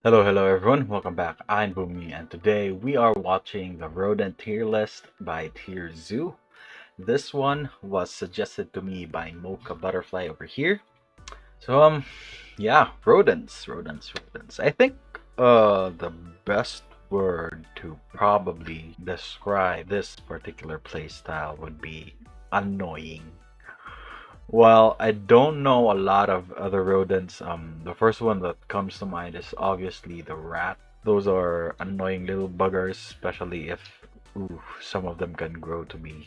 Hello everyone, welcome back. I'm Bumi, and today we are watching the Rodent tier list by TierZoo. This one was suggested to me by Mocha Butterfly over here. So yeah, rodents. I think the best word to probably describe this particular playstyle would be annoying. Well, I don't know a lot of other rodents. The first one that comes to mind is obviously the rat. Those are annoying little buggers, especially if some of them can grow to be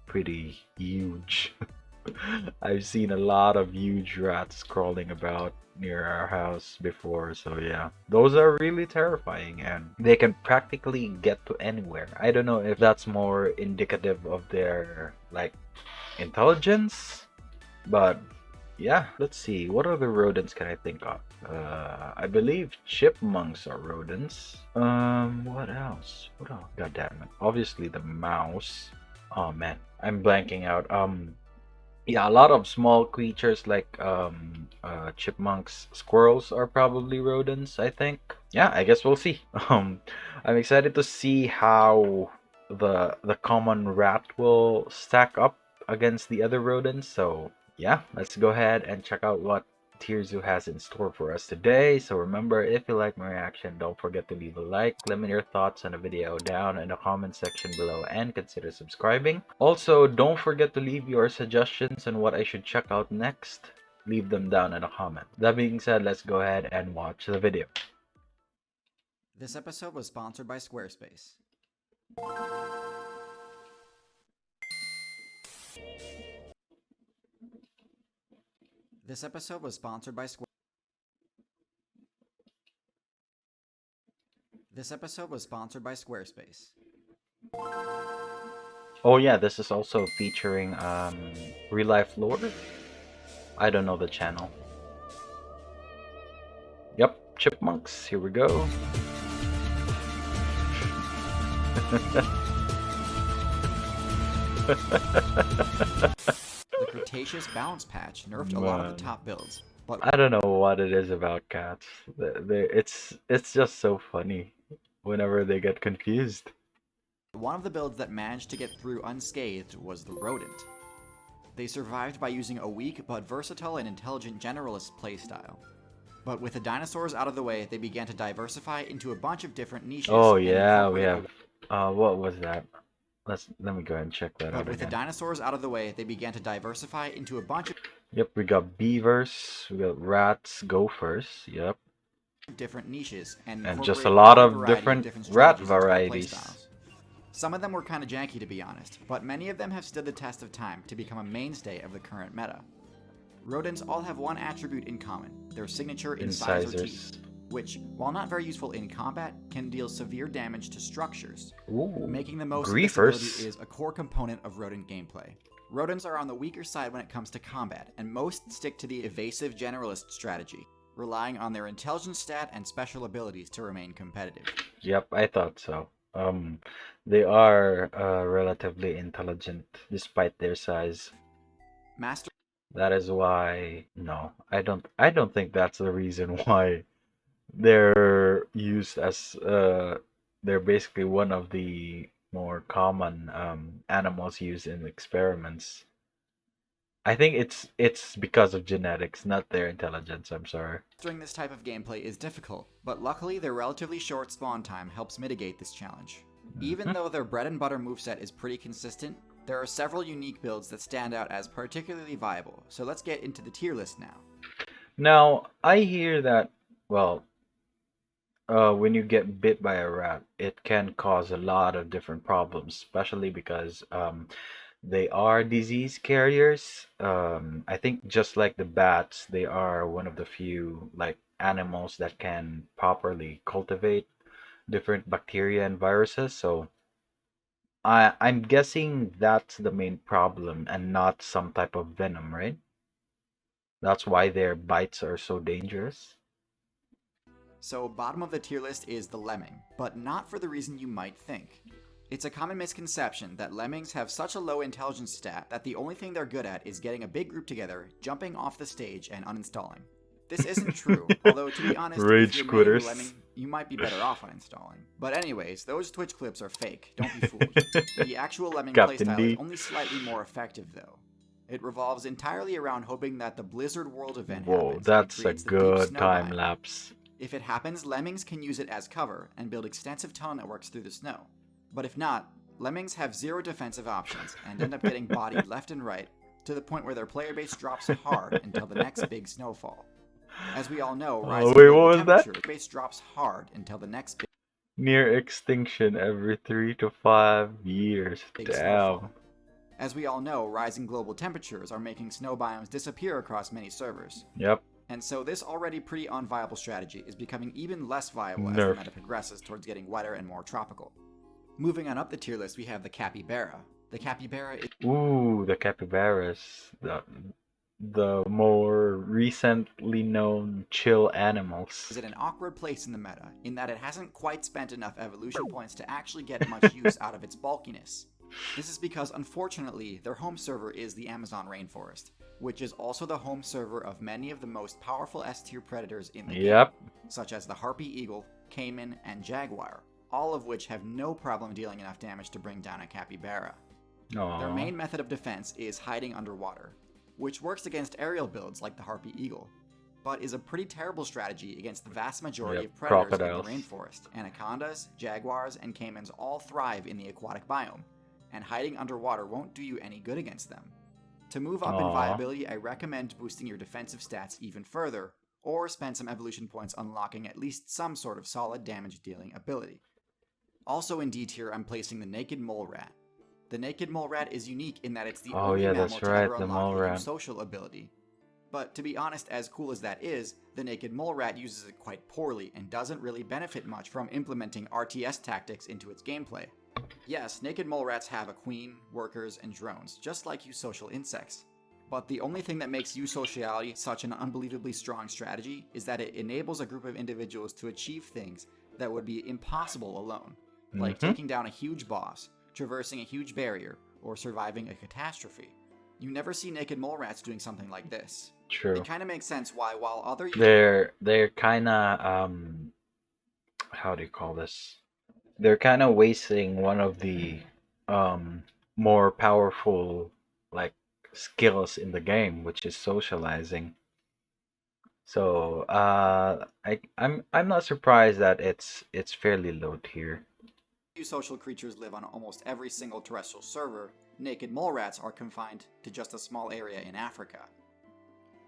pretty huge. I've seen a lot of huge rats crawling about near our house before, so yeah. Those are really terrifying and they can practically get to anywhere. I don't know if that's more indicative of their like intelligence, but yeah, let's see. What other rodents can I think of? I believe chipmunks are rodents. What else? What else? God damn it. Obviously the mouse. Oh man, I'm blanking out. Yeah, a lot of small creatures like chipmunks, squirrels are probably rodents, I think. Yeah, I guess we'll see. I'm excited to see how the common rat will stack up against the other rodents. So yeah, let's go ahead and check out what TierZoo has in store for us today. So remember, if you like my reaction, don't forget to leave a like, let me know your thoughts on the video down in the comment section below, and consider subscribing. Also, don't forget to leave your suggestions on what I should check out next. Leave them down in the comment. That being said, let's go ahead and watch the video. This episode was sponsored by Squarespace. This episode was sponsored by This episode was sponsored by Squarespace. Oh yeah, this is also featuring RealLifeLore. I don't know the channel. Yep, chipmunks. Here we go. The Cretaceous Balance Patch nerfed a lot of the top builds, but I don't know what it is about cats. It's just so funny whenever they get confused. one of the builds that managed to get through unscathed was the Rodent. They survived by using a weak but versatile and intelligent generalist playstyle. But with the dinosaurs out of the way, they began to diversify into a bunch of different niches. Oh yeah, we have. What was that? Let me go ahead and check that But out with the again. dinosaurs out of the way, they began to diversify into a bunch of Yep, we got beavers, we got rats, gophers. Yep, different niches and just a incorporated lot wide of variety of different rat strategies into their varieties. playstyles. Some of them were kind of janky, to be honest, but many of them have stood the test of time to become a mainstay of the current meta. Rodents all have one attribute in common: their signature incisor teeth, which, while not very useful in combat, can deal severe damage to structures. Ooh, Making the most of this ability griefers. is a core component of rodent gameplay. Rodents are on the weaker side when it comes to combat, and most stick to the evasive generalist strategy, relying on their intelligence stat and special abilities to remain competitive. Yep, I thought so. They are relatively intelligent despite their size. Master That is why no, I don't think that's the reason why they're used as they're basically one of the more common animals used in experiments. I think it's because of genetics, not their intelligence. I'm sorry. Mastering this type of gameplay is difficult, but luckily their relatively short spawn time helps mitigate this challenge. Even though their bread and butter moveset is pretty consistent, there are several unique builds that stand out as particularly viable, so let's get into the tier list now. Now, I hear that, well, when you get bit by a rat, it can cause a lot of different problems, especially because they are disease carriers. I think just like the bats, they are one of the few like animals that can properly cultivate different bacteria and viruses. So I'm guessing that's the main problem and not some type of venom, right? That's why their bites are so dangerous. So bottom of the tier list is the lemming, but not for the reason you might think. It's a common misconception that lemmings have such a low intelligence stat that the only thing they're good at is getting a big group together, jumping off the stage, and uninstalling. This isn't true, although to be honest, if Rage you're main quitters. lemming, you might be better off uninstalling. But anyways, those Twitch clips are fake, don't be fooled. The actual lemming Captain playstyle D. is only slightly more effective though. It revolves entirely around hoping that the Blizzard World event Whoa, happens that's and a creates the deep good snow time biome. lapse. If it happens, lemmings can use it as cover and build extensive tunnel networks through the snow. But if not, lemmings have zero defensive options and end up getting bodied left and right to the point where their player base drops hard until the next big snowfall. As we all know, rising wait, global what was that? temperature base drops hard until the next Near extinction every 3 to 5 years. big Damn. snowfall. As we all know, rising global temperatures are making snow biomes disappear across many servers. Yep. And so this already pretty unviable strategy is becoming even less viable as Nerf. the meta progresses towards getting wetter and more tropical. Moving on up the tier list, we have the capybara. The capybara is Ooh, the capybaras. The more recently known chill animals. at an awkward place in the meta, in that it hasn't quite spent enough evolution points to actually get much use out of its bulkiness. This is because, unfortunately, their home server is the Amazon rainforest, which is also the home server of many of the most powerful S-tier predators in the game, such as the harpy eagle, caiman, and jaguar, all of which have no problem dealing enough damage to bring down a capybara. Aww. Their main method of defense is hiding underwater, which works against aerial builds like the harpy eagle, but is a pretty terrible strategy against the vast majority of predators crocodiles. in the rainforest. Anacondas, jaguars, and caimans all thrive in the aquatic biome, and hiding underwater won't do you any good against them. To move up in viability, I recommend boosting your defensive stats even further, or spend some evolution points unlocking at least some sort of solid damage dealing ability. Also in D tier, I'm placing the naked mole rat. The naked mole rat is unique in that it's the only mammal to ever unlock the social ability. But to be honest, as cool as that is, the naked mole rat uses it quite poorly and doesn't really benefit much from implementing RTS tactics into its gameplay. Yes, naked mole rats have a queen, workers, and drones, just like you social insects. But the only thing that makes eusociality such an unbelievably strong strategy is that it enables a group of individuals to achieve things that would be impossible alone, like taking down a huge boss, traversing a huge barrier, or surviving a catastrophe. You never see naked mole rats doing something like this. True. It kind of makes sense why, while other... They're kind of, how do you call this? They're kind of wasting one of the more powerful like skills in the game, which is socializing. So I'm not surprised that it's fairly low tier. Social creatures live on almost every single terrestrial server, naked mole rats are confined to just a small area in Africa.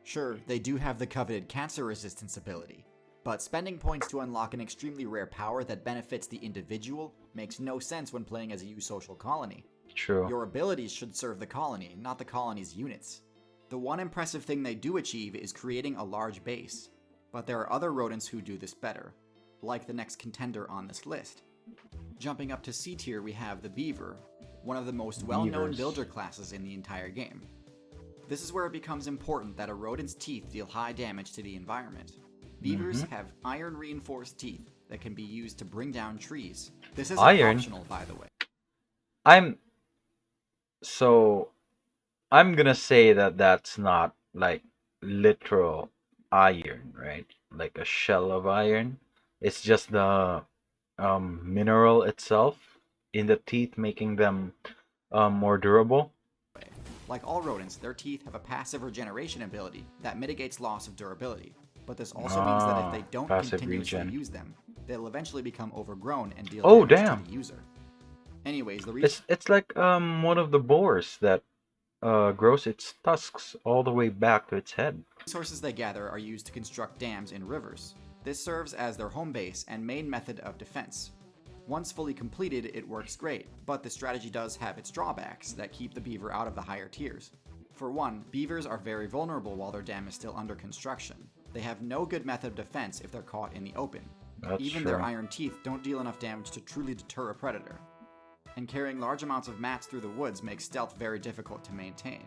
Sure, they do have the coveted cancer resistance ability, but spending points to unlock an extremely rare power that benefits the individual makes no sense when playing as a eusocial colony. True. Your abilities should serve the colony, not the colony's units. The one impressive thing they do achieve is creating a large base, but there are other rodents who do this better, like the next contender on this list. Jumping up to C tier, we have the beaver, one of the most well-known builder classes in the entire game. This is where it becomes important that a rodent's teeth deal high damage to the environment. Beavers have iron-reinforced teeth that can be used to bring down trees. This is optional, by the way. I'm gonna say that that's not like literal iron, right? Like a shell of iron. It's just the mineral itself in the teeth, making them more durable. Like all rodents, their teeth have a passive regeneration ability that mitigates loss of durability. But this also means that if they don't continuously use them, they'll eventually become overgrown and deal damage to the user. Anyways, the reason it's like one of the boars that grows its tusks all the way back to its head. Resources they gather are used to construct dams in rivers. This serves as their home base and main method of defense. Once fully completed, it works great, but the strategy does have its drawbacks that keep the beaver out of the higher tiers. For one, beavers are very vulnerable while their dam is still under construction. They have no good method of defense if they're caught in the open. Even their iron teeth don't deal enough damage to truly deter a predator. And carrying large amounts of mats through the woods makes stealth very difficult to maintain.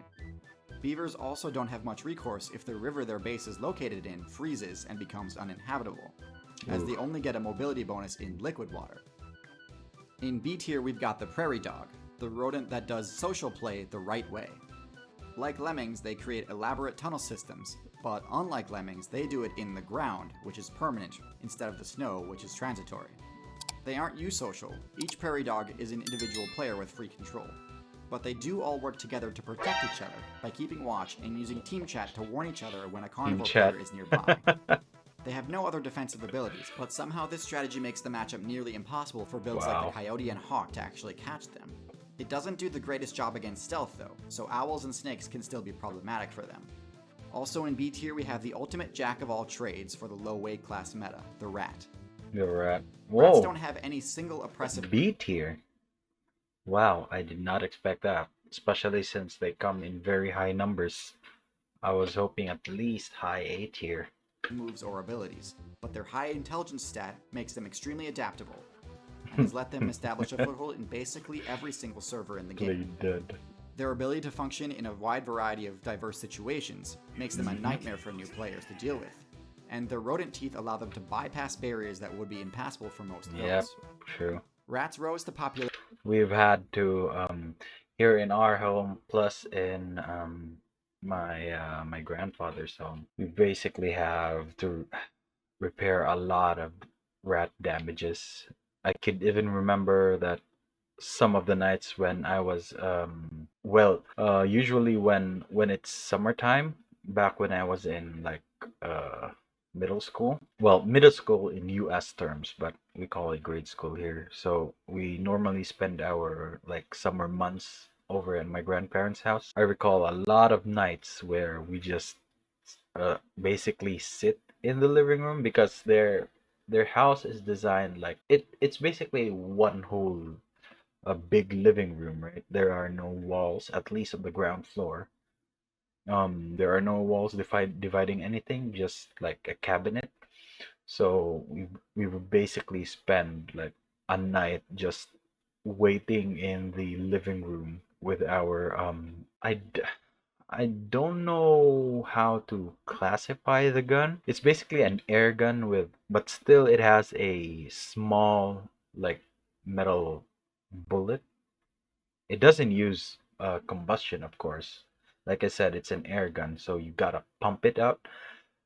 Beavers also don't have much recourse if the river their base is located in freezes and becomes uninhabitable, as they only get a mobility bonus in liquid water. In B tier, we've got the prairie dog, the rodent that does social play the right way. Like lemmings, they create elaborate tunnel systems, But unlike lemmings, they do it in the ground, which is permanent, instead of the snow, which is transitory. They aren't eusocial. Each prairie dog is an individual player with free control. But they do all work together to protect each other by keeping watch and using team chat to warn each other when a carnivore player is nearby. They have no other defensive abilities, but somehow this strategy makes the matchup nearly impossible for builds like the Coyote and Hawk to actually catch them. It doesn't do the greatest job against stealth though, so owls and snakes can still be problematic for them. Also in B tier we have the ultimate jack of all trades for the low weight class meta, the rat. The rat. Whoa. Rats don't have any single oppressive... B tier? Wow, I did not expect that, especially since they come in very high numbers. I was hoping at least high A tier. Moves or abilities, but their high intelligence stat makes them extremely adaptable and has let them establish a foothold in basically every single server in the game. Their ability to function in a wide variety of diverse situations makes them a nightmare for new players to deal with, and their rodent teeth allow them to bypass barriers that would be impassable for most builds. Yep, true. Rats rose to popularity. We've had to here in our home, plus in my grandfather's home, we basically have to repair a lot of rat damages. I could even remember that some of the nights when I was usually when it's summertime, back when I was in like middle school. Well, middle school in US terms, but we call it grade school here. So we normally spend our like summer months over at my grandparents' house. I recall a lot of nights where we just basically sit in the living room because their house is designed like it's basically one whole a big living room, right? There are no walls, at least on the ground floor. There are no walls dividing anything, just like a cabinet. So we would basically spend like a night just waiting in the living room with our I don't know how to classify the gun. It's basically an air gun but still it has a small like metal bullet. It doesn't use combustion, of course. Like I said, it's an air gun, so you gotta pump it out.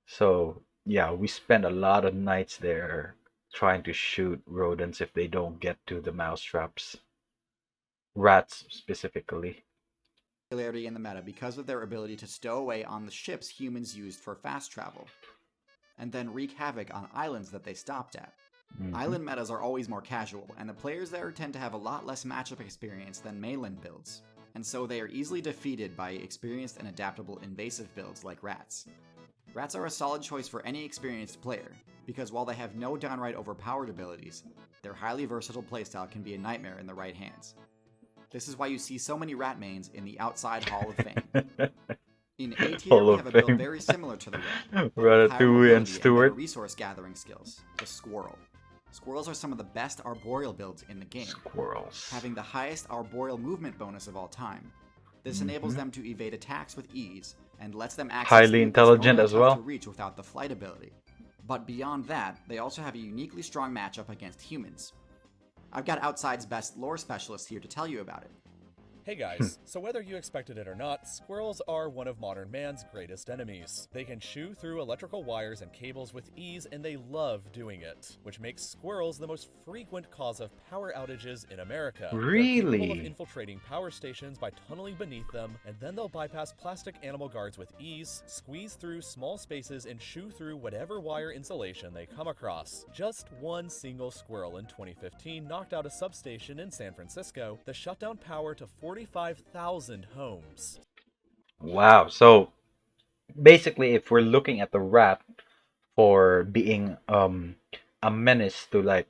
So yeah, we spend a lot of nights there trying to shoot rodents if they don't get to the mouse traps. Rats specifically. In the meta because of their ability to stow away on the ships humans used for fast travel, and then wreak havoc on islands that they stopped at. Island metas are always more casual, and the players there tend to have a lot less matchup experience than mainland builds, and so they are easily defeated by experienced and adaptable invasive builds like rats. Rats are a solid choice for any experienced player, because while they have no downright overpowered abilities, their highly versatile playstyle can be a nightmare in the right hands. This is why you see so many rat mains in the outside Hall of Fame. In A tier, we have a build very similar to the rat. Ratatouille and Stewart. Resource gathering skills, the squirrel. Squirrels are some of the best arboreal builds in the game. Squirrels. Having the highest arboreal movement bonus of all time. This enables them to evade attacks with ease, and lets them access highly intelligent as well to reach without the flight ability. But beyond that, they also have a uniquely strong matchup against humans. I've got Outside's best lore specialist here to tell you about it. Hey guys, so whether you expected it or not, squirrels are one of modern man's greatest enemies. They can chew through electrical wires and cables with ease, and they love doing it, which makes squirrels the most frequent cause of power outages in America. Really? They're capable of infiltrating power stations by tunneling beneath them, and then they'll bypass plastic animal guards with ease, squeeze through small spaces, and chew through whatever wire insulation they come across. Just one single squirrel in 2015 knocked out a substation in San Francisco that shut down power to 45,000 homes. Wow. So basically, if we're looking at the rat for being a menace to like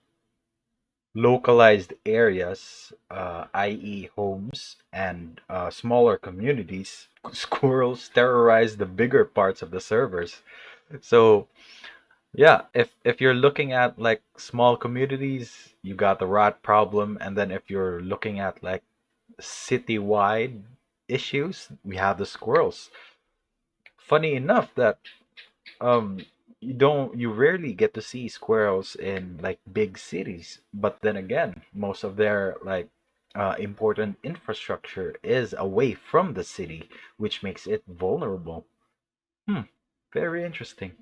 localized areas, i.e. homes and smaller communities, squirrels terrorize the bigger parts of the servers. So yeah, if you're looking at like small communities, you got the rat problem, and then if you're looking at like citywide issues, we have the squirrels. Funny enough that you rarely get to see squirrels in like big cities, but then again, most of their like important infrastructure is away from the city, which makes it vulnerable. Hmm. Very interesting.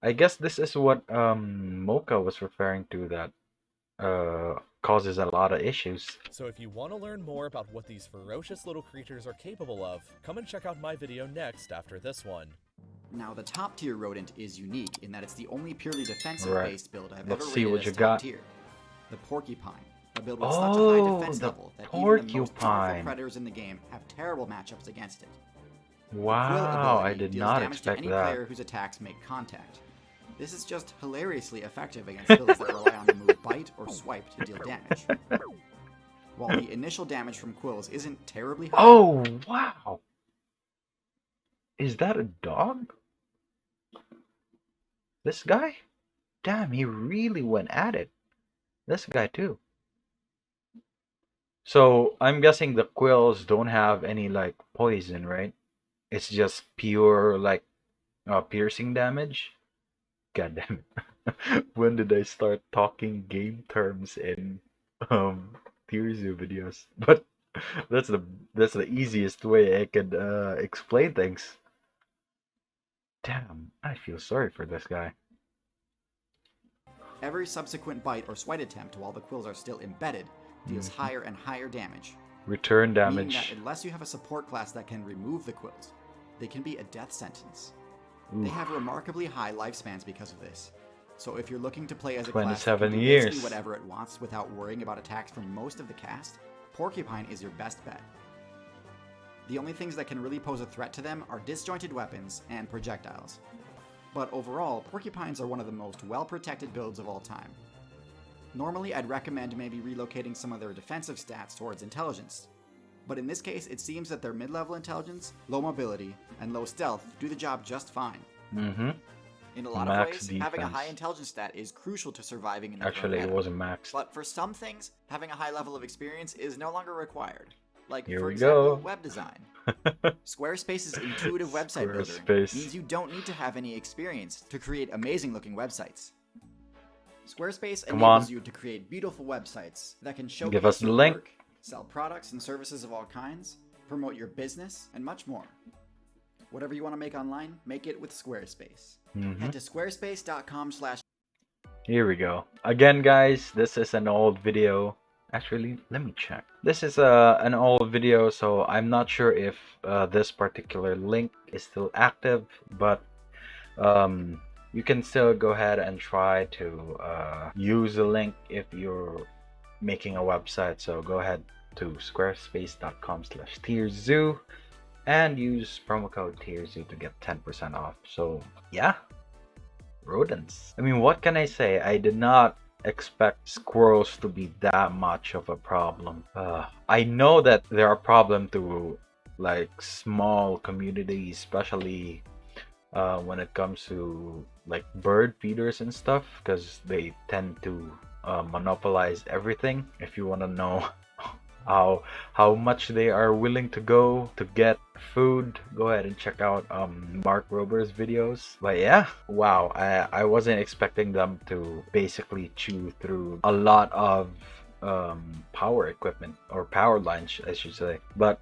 I guess this is what Mocha was referring to, that causes a lot of issues. So if you want to learn more about what these ferocious little creatures are capable of, come and check out my video next after this one. Now, the top tier rodent is unique in that it's the only purely defensive Right. based build I've Let's ever see rated what as you top got. tier. The porcupine, a build with such a high Oh, defense the level that even the most powerful porcupine. predators in the game have terrible matchups against it. Quill Wow, I ability did deals not damage to expect any that. player whose attacks make contact. This is just hilariously effective against builds that rely on the move bite or swipe to deal damage. While the initial damage from quills isn't terribly high, Oh, wow. Is that a dog? This guy? Damn, he really went at it. This guy too. So I'm guessing the quills don't have any like poison, right? It's just pure like piercing damage. God damn it. When did I start talking game terms in um TierZoo videos? But that's the that's the easiest way I could explain things. Damn, I feel sorry for this guy. every subsequent bite or swipe attempt while the quills are still embedded deals higher and higher damage. Return Meaning damage. that unless you have a support class that can remove the quills, they can be a death sentence. Ooh, They have remarkably high lifespans because of this. So if you're looking to play as a class that 27 can do years. basically whatever it wants without worrying about attacks from most of the cast, Porcupine is your best bet. The only things that can really pose a threat to them are disjointed weapons and projectiles. But overall, Porcupines are one of the most well-protected builds of all time. Normally, I'd recommend maybe relocating some of their defensive stats towards intelligence. But in this case, it seems that their mid-level intelligence, low mobility, and low stealth do the job just fine. Mm-hmm. In a lot Max of ways, having a defense. high intelligence stat is crucial to surviving in the Actually, current it meta. wasn't max. But for some things, having a high level of experience is no longer required. Like, Here for we example, go. web design. Squarespace's intuitive website builder Squarespace. means you don't need to have any experience to create amazing-looking websites. Squarespace Come enables on. you to create beautiful websites that can showcase Give us the your link. work, sell products and services of all kinds, promote your business, and much more. Whatever you want to make online, make it with Squarespace. Mhm. Head to squarespace.com/. Here we go. Again, guys, this is an old video. Actually, let me check. This is an old video, so I'm not sure if this particular link is still active, but you can still go ahead and try to use the link if you're making a website. So go ahead to squarespace.com/TierZoo and use promo code TierZoo to get 10% off. So yeah, rodents. I mean, what can I say? I did not expect squirrels to be that much of a problem. I know that they're a problem to like small communities, especially when it comes to like bird feeders and stuff, because they tend to monopolize everything. If you want to know how much they are willing to go to get food, go ahead and check out Mark Rober's videos. But yeah, wow, I wasn't expecting them to basically chew through a lot of power equipment, or power lines I should say. But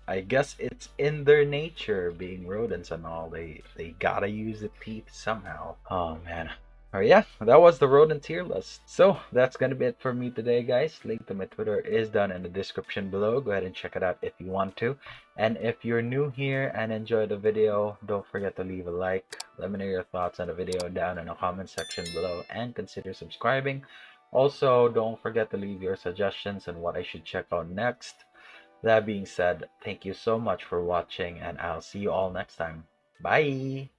I guess it's in their nature, being rodents and all. They gotta use the teeth somehow. Oh man. Alright, yeah, that was the rodent tier list. So that's gonna be it for me today, guys. Link to my Twitter is down in the description below. Go ahead and check it out if you want to. And if you're new here and enjoyed the video, don't forget to leave a like. Let me know your thoughts on the video down in the comment section below, and consider subscribing. Also, don't forget to leave your suggestions on what I should check out next. That being said, thank you so much for watching, and I'll see you all next time. Bye!